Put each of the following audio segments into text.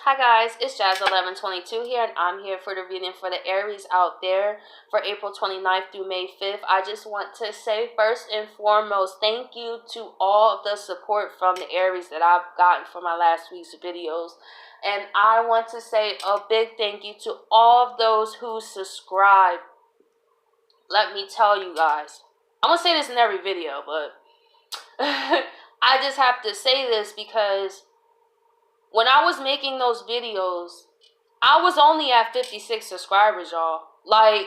Hi guys, it's Jazz1122 here, and I'm here for the reading for the Aries out there for April 29th through May 5th. I just want to say first and foremost, thank you to all of the support from the Aries that I've gotten for my last week's videos. And I want to say a big thank you to all of those who subscribe. Let me tell you guys, I'm going to say this in every video, but I just have to say this because when I was making those videos, I was only at 56 subscribers, y'all. Like,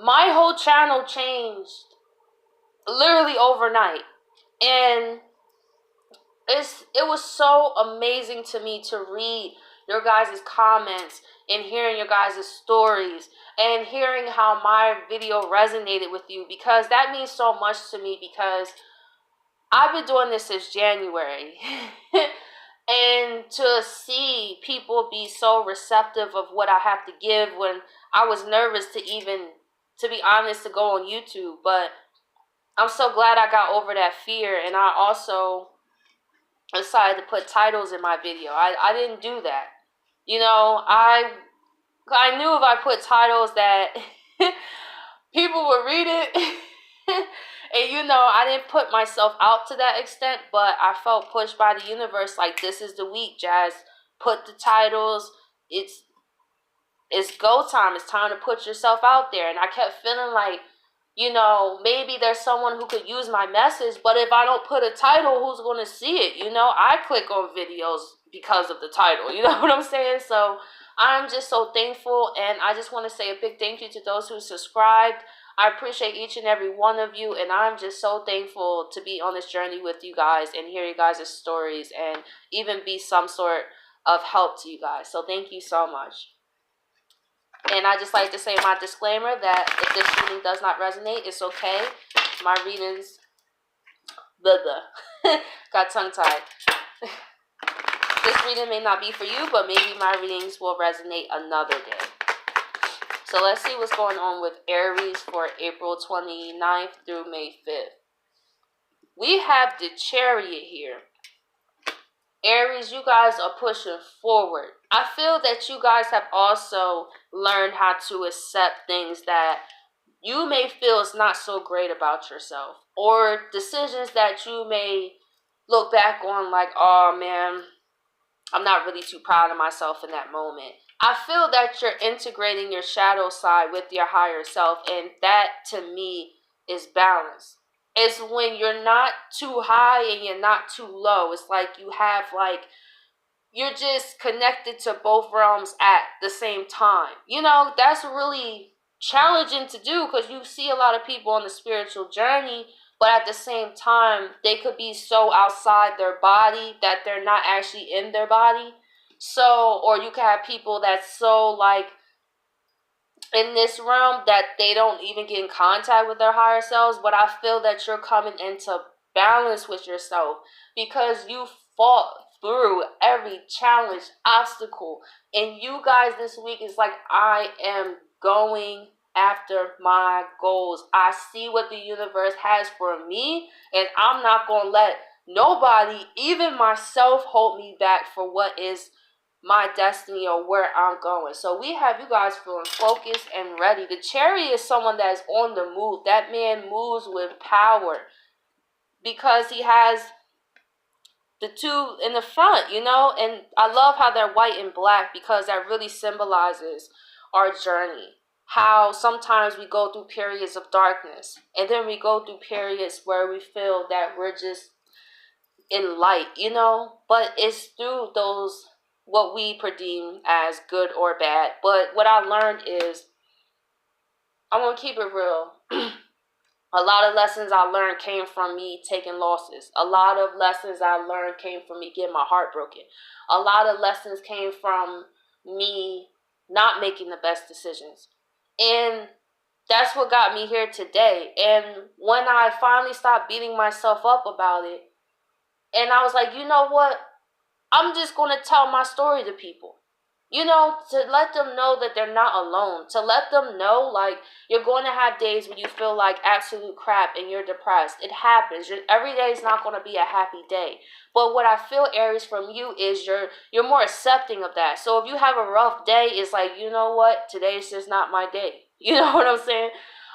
my whole channel changed literally overnight. And it was so amazing to me to read your guys' comments and hearing your guys' stories and hearing how my video resonated with you, because that means so much to me, because I've been doing this since January. And to see people be so receptive of what I have to give, when I was nervous to be honest, to go on YouTube. But I'm so glad I got over that fear. And I also decided to put titles in my video. I didn't do that. You know, I knew if I put titles that people would read it. And you know, I didn't put myself out to that extent, but I felt pushed by the universe, like, this is the week, Jazz. Put the titles. It's go time. It's time to put yourself out there. And I kept feeling like, you know, maybe there's someone who could use my message, but if I don't put a title, who's going to see it? You know, I click on videos because of the title. You know what I'm saying? So I'm just so thankful, and I just want to say a big thank you to those who subscribed. I appreciate each and every one of you, and I'm just so thankful to be on this journey with you guys and hear you guys' stories and even be some sort of help to you guys. So thank you so much. And I just like to say my disclaimer that if this reading does not resonate, it's okay. My readings, got tongue-tied. This reading may not be for you, but maybe my readings will resonate another day. So let's see what's going on with Aries for April 29th through May 5th. We have the Chariot here. Aries, you guys are pushing forward. I feel that you guys have also learned how to accept things that you may feel is not so great about yourself, or decisions that you may look back on like, oh man, I'm not really too proud of myself in that moment. I feel that you're integrating your shadow side with your higher self, and that to me is balance. It's when you're not too high and you're not too low. It's like you have, like, you're just connected to both realms at the same time. You know, that's really challenging to do, because you see a lot of people on the spiritual journey, but at the same time, they could be so outside their body that they're not actually in their body. So, or you can have people that's so, like, in this realm that they don't even get in contact with their higher selves. But I feel that you're coming into balance with yourself, because you fought through every challenge, obstacle. And you guys this week is like, I am going after my goals. I see what the universe has for me, and I'm not going to let nobody, even myself, hold me back for what is my destiny or where I'm going. So we have you guys feeling focused and ready. The Chariot is someone that is on the move. That man moves with power because he has the two in the front, you know. And I love how they're white and black, because that really symbolizes our journey. How sometimes we go through periods of darkness, and then we go through periods where we feel that we're just in light, you know. But it's through those, what we predeem as good or bad. But what I learned is, I'm going to keep it real. A lot of lessons I learned came from me taking losses. A lot of lessons I learned came from me getting my heart broken. A lot of lessons came from me not making the best decisions. And that's what got me here today. And when I finally stopped beating myself up about it, and I was like, you know what? I'm just going to tell my story to people. You know, to let them know that they're not alone. To let them know, like, you're going to have days when you feel like absolute crap and you're depressed. It happens. Every day is not going to be a happy day. But what I feel, Aries, from you is you're more accepting of that. So if you have a rough day, it's like, you know what? Today's just not my day. You know what I'm saying?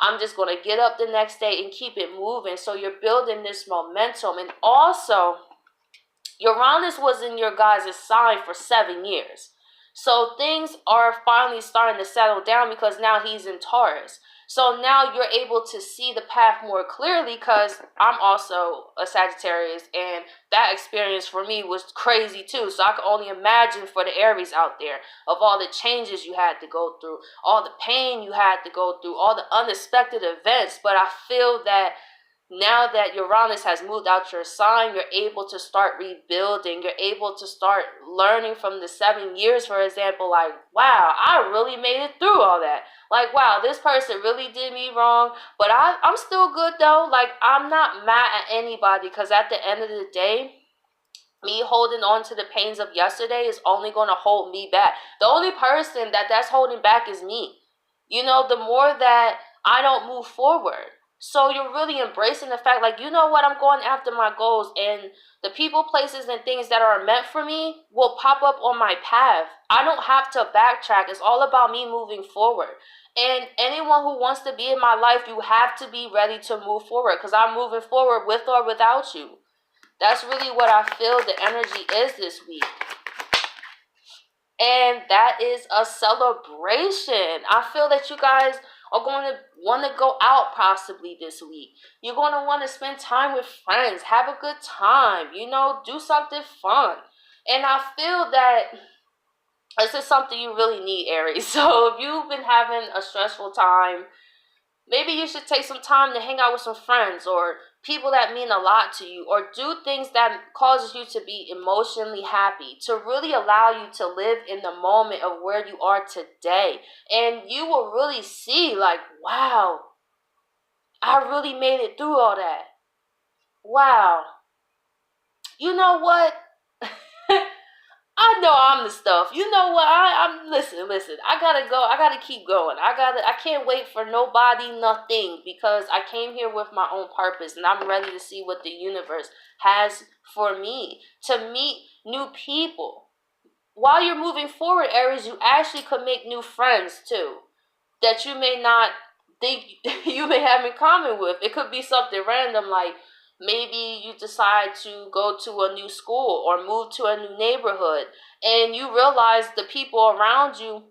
I'm just going to get up the next day and keep it moving. So you're building this momentum. And also, Uranus was in your guys' sign for 7 years. So things are finally starting to settle down because now he's in Taurus. So now you're able to see the path more clearly because I'm also a Sagittarius and that experience for me was crazy too. So I can only imagine for the Aries out there of all the changes you had to go through, all the pain you had to go through, all the unexpected events. But I feel that now that Uranus has moved out your sign, you're able to start rebuilding. You're able to start learning from the 7 years, for example, like, wow, I really made it through all that. Like, wow, this person really did me wrong, but I'm still good though. Like, I'm not mad at anybody because at the end of the day, me holding on to the pains of yesterday is only going to hold me back. The only person that's holding back is me. You know, the more that I don't move forward. So you're really embracing the fact, like, you know what, I'm going after my goals, and the people, places, and things that are meant for me will pop up on my path. I don't have to backtrack. It's all about me moving forward. And anyone who wants to be in my life, you have to be ready to move forward because I'm moving forward with or without you. That's really what I feel the energy is this week. And that is a celebration. I feel that you guys are going to want to go out possibly this week. You're going to want to spend time with friends, have a good time, you know, do something fun. And I feel that this is something you really need, Aries. So if you've been having a stressful time, maybe you should take some time to hang out with some friends or people that mean a lot to you, or do things that causes you to be emotionally happy, to really allow you to live in the moment of where you are today. And you will really see, like, wow, I really made it through all that. Wow. You know what? I know I'm the stuff. You know what? I'm listen. I gotta go. I gotta keep going. I can't wait for nobody, nothing, because I came here with my own purpose and I'm ready to see what the universe has for me. To meet new people. While you're moving forward, Aries, you actually could make new friends too. That you may not think you may have in common with. It could be something random, like maybe you decide to go to a new school or move to a new neighborhood and you realize the people around you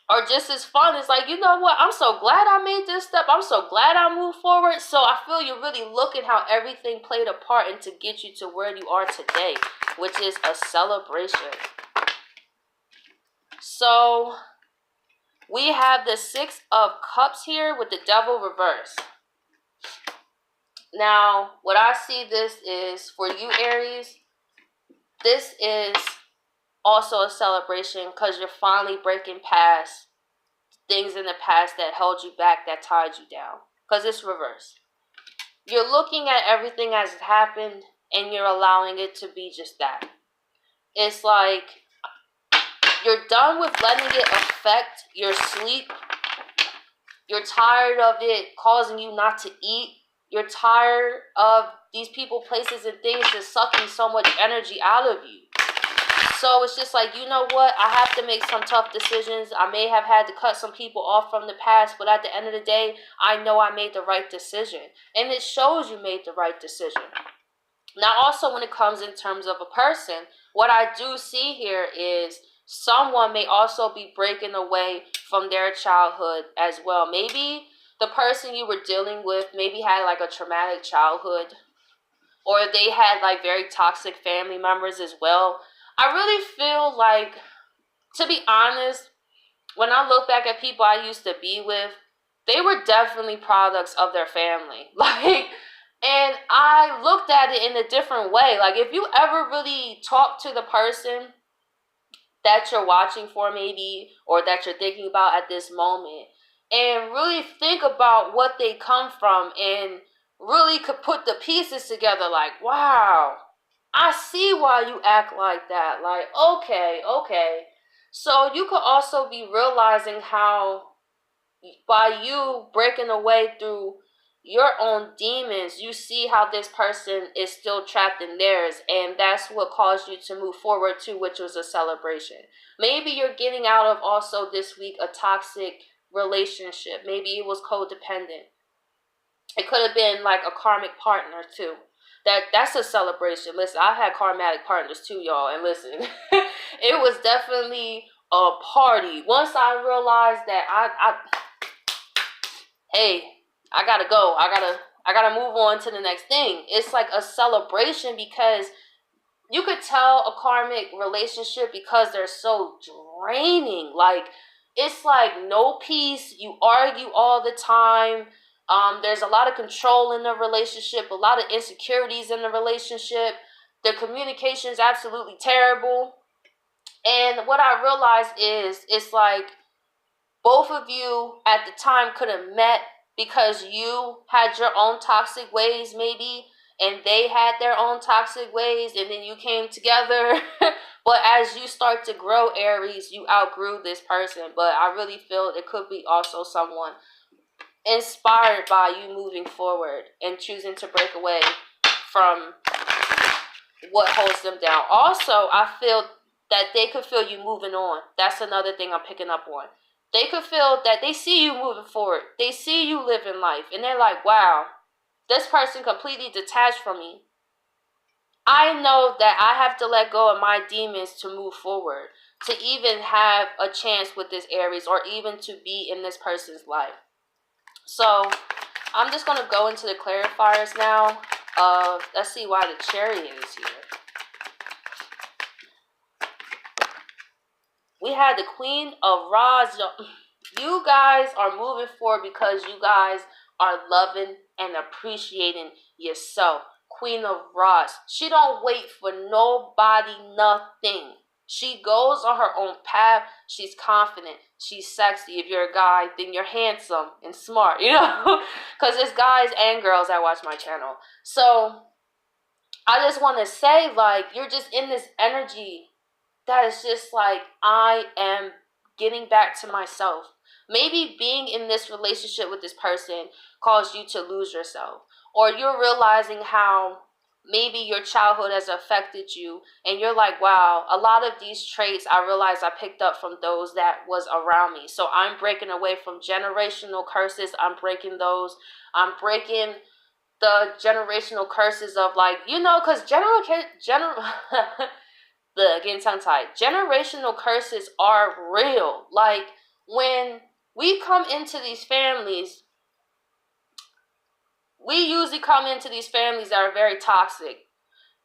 are just as fun. It's like, you know what, I'm so glad I made this step. I'm so glad I moved forward. So I feel you're really looking how everything played a part and to get you to where you are today, which is a celebration. So we have the 6 of Cups here with the Devil reversed. Now, what I see this is for you, Aries, this is also a celebration because you're finally breaking past things in the past that held you back, that tied you down, because it's reversed. You're looking at everything as it happened and you're allowing it to be just that. It's like you're done with letting it affect your sleep. You're tired of it causing you not to eat. You're tired of these people, places, and things just sucking so much energy out of you. So it's just like, you know what? I have to make some tough decisions. I may have had to cut some people off from the past, but at the end of the day, I know I made the right decision. And it shows you made the right decision. Now, also when it comes in terms of a person, what I do see here is someone may also be breaking away from their childhood as well. Maybe the person you were dealing with maybe had like a traumatic childhood, or they had like very toxic family members as well. I really feel like, to be honest, when I look back at people I used to be with, they were definitely products of their family. And I looked at it in a different way. Like, if you ever really talk to the person that you're watching for maybe, or that you're thinking about at this moment, and really think about what they come from and really could put the pieces together, like, wow, I see why you act like that. Like, okay. So you could also be realizing how by you breaking away through your own demons, you see how this person is still trapped in theirs, and that's what caused you to move forward to, which was a celebration. Maybe you're getting out of also this week a toxic relationship. Maybe it was codependent. It could have been like a karmic partner too. That's a celebration. Listen, I had karmatic partners too, y'all, and listen, it was definitely a party. Once I realized that hey, I gotta go. I gotta move on to the next thing. It's like a celebration because you could tell a karmic relationship because they're so draining. Like, it's like no peace. You argue all the time. There's a lot of control in the relationship, a lot of insecurities in the relationship. The communication is absolutely terrible. And what I realized is it's like both of you at the time could have met because you had your own toxic ways, maybe, and they had their own toxic ways, and then you came together. But as you start to grow, Aries, you outgrew this person. But I really feel it could be also someone inspired by you moving forward and choosing to break away from what holds them down. Also, I feel that they could feel you moving on. That's another thing I'm picking up on. They could feel that they see you moving forward. They see you living life. And they're like, wow, this person completely detached from me. I know that I have to let go of my demons to move forward, to even have a chance with this Aries, or even to be in this person's life. So I'm just going to go into the clarifiers now. Let's see why the Chariot is here. We had the Queen of Rods. You guys are moving forward because you guys are loving and appreciating yourself. Queen of Rods. She don't wait for nobody, nothing. She goes on her own path. She's confident. She's sexy. If you're a guy, then you're handsome and smart, you know? Because there's guys and girls that watch my channel. So I just want to say, like, you're just in this energy that is just like, I am getting back to myself. Maybe being in this relationship with this person caused you to lose yourself. Or you're realizing how maybe your childhood has affected you. And you're like, wow, a lot of these traits I realized I picked up from those that was around me. So I'm breaking away from generational curses. I'm breaking those. I'm breaking the generational curses of, like, you know, because general getting tongue tied. Generational curses are real. Like, when we come into these families, we usually come into these families that are very toxic.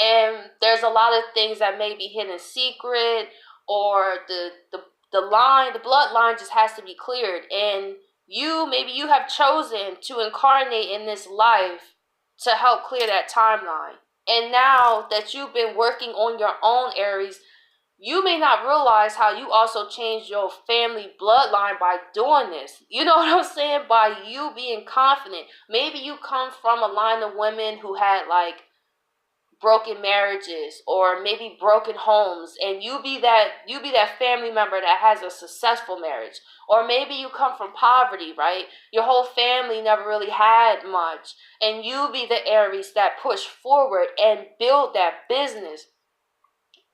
And there's a lot of things that may be hidden secret, or the line, the bloodline just has to be cleared. And maybe you have chosen to incarnate in this life to help clear that timeline. And now that you've been working on your own, Aries, you may not realize how you also changed your family bloodline by doing this. You know what I'm saying? By you being confident. Maybe you come from a line of women who had, like, broken marriages, or maybe broken homes, and you be that family member that has a successful marriage. Or maybe you come from poverty, right? Your whole family never really had much, and you be the Aries that push forward and build that business.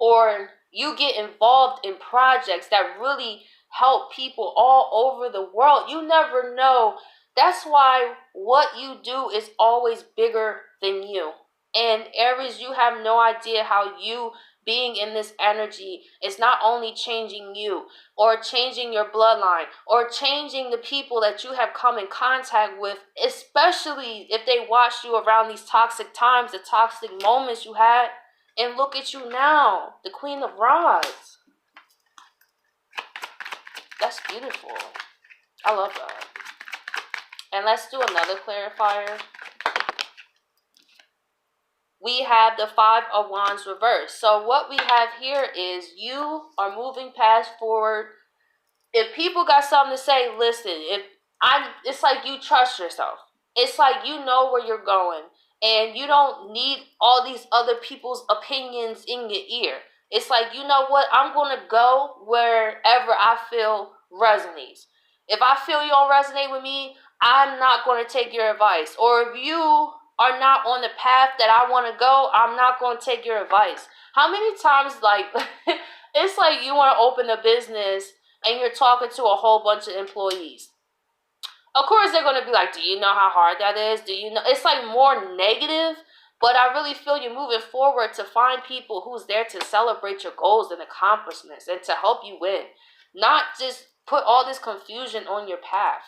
Or you get involved in projects that really help people all over the world. You never know. That's why what you do is always bigger than you. And Aries, you have no idea how you being in this energy is not only changing you, or changing your bloodline, or changing the people that you have come in contact with, especially if they watched you around these toxic times, the toxic moments you had. And look at you now, the Queen of Rods. That's beautiful. I love that. And let's do another clarifier. We have the Five of Wands reversed. So what we have here is you are moving past forward. If people got something to say, listen. It's like you trust yourself. It's like you know where you're going. And you don't need all these other people's opinions in your ear. It's like, you know what? I'm going to go wherever I feel resonates. If I feel you don't resonate with me, I'm not going to take your advice. Or if you are not on the path that I want to go, I'm not going to take your advice. How many times, like, it's like you want to open a business and you're talking to a whole bunch of employees. Of course, they're going to be like, do you know how hard that is? Do you know? It's like more negative, but I really feel you're moving forward to find people who's there to celebrate your goals and accomplishments and to help you win. Not just put all this confusion on your path.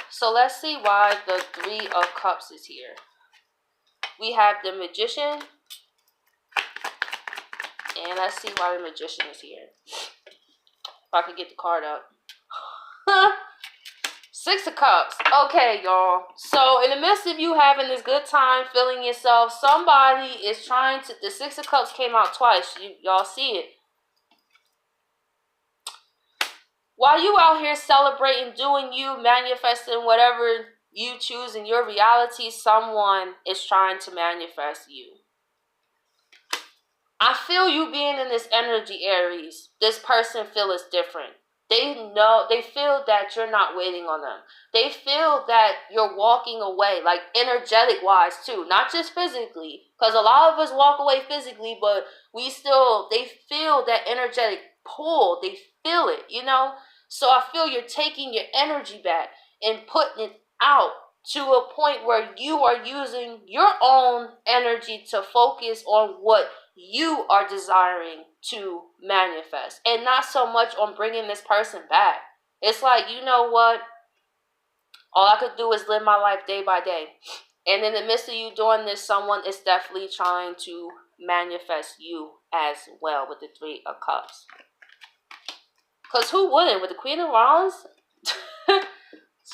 So let's see why the Three of Cups is here. We have the Magician. And let's see why the Magician is here. If I could get the card up. Six of Cups. Okay, y'all. So, in the midst of you having this good time, feeling yourself, somebody is trying to... The Six of Cups came out twice. Y'all see it. While you out here celebrating, doing you, manifesting whatever you choose in your reality, someone is trying to manifest you. I feel you being in this energy, Aries. This person feels different. They feel that you're not waiting on them. They feel that you're walking away, like energetic wise too, not just physically. Because a lot of us walk away physically, but they feel that energetic pull. They feel it, you know? So I feel you're taking your energy back and putting it out to a point where you are using your own energy to focus on what you are desiring to manifest, and not so much on bringing this person back. It's like, you know what? All I could do is live my life day by day. And in the midst of you doing this, someone is definitely trying to manifest you as well with the Three of Cups. Because who wouldn't? With the Queen of Wands,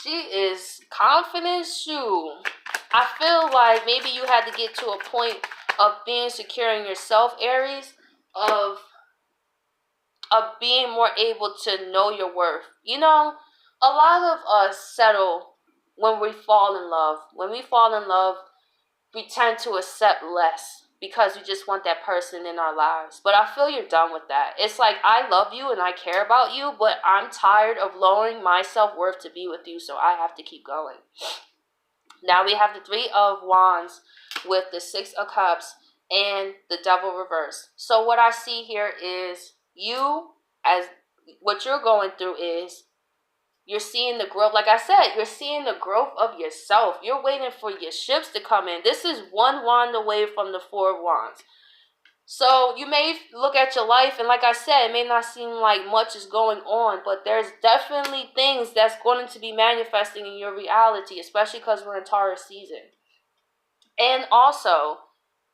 she is confident. Shoot. I feel like maybe you had to get to a point of being secure in yourself, Aries, of being more able to know your worth. You know, a lot of us settle when we fall in love. When we fall in love, we tend to accept less because we just want that person in our lives. But I feel you're done with that. It's like, I love you and I care about you, but I'm tired of lowering my self-worth to be with you, so I have to keep going. Now we have the Three of Wands with the Six of Cups and the Devil reverse. So what I see here is you, as what you're going through is you're seeing the growth. Like I said, you're seeing the growth of yourself. You're waiting for your ships to come in. This is one wand away from the Four of Wands. So you may look at your life, and like I said, it may not seem like much is going on, but there's definitely things that's going to be manifesting in your reality, especially because we're in Taurus season. And also,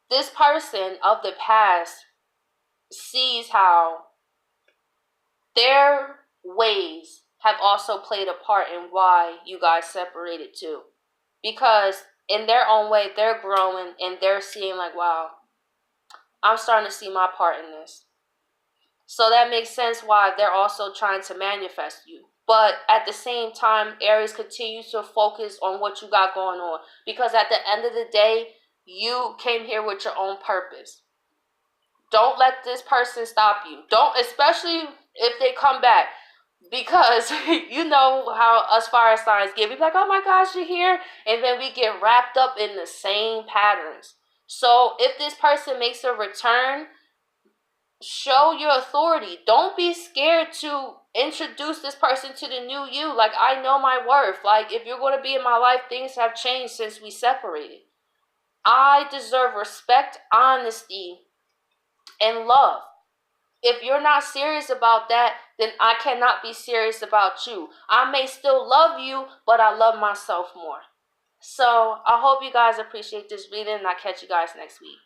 this person of the past sees how their ways have also played a part in why you guys separated too. Because in their own way, they're growing and they're seeing like, wow, I'm starting to see my part in this. So that makes sense why they're also trying to manifest you. But at the same time, Aries continues to focus on what you got going on. Because at the end of the day, you came here with your own purpose. Don't let this person stop you. Don't, especially if they come back. Because you know how us fire signs get. We be like, oh my gosh, you're here. And then we get wrapped up in the same patterns. So if this person makes a return, show your authority. Don't be scared to introduce this person to the new you. Like, I know my worth. Like, if you're going to be in my life, things have changed since we separated. I deserve respect, honesty, and love. If you're not serious about that, then I cannot be serious about you. I may still love you, but I love myself more. So I hope you guys appreciate this reading, and I'll catch you guys next week.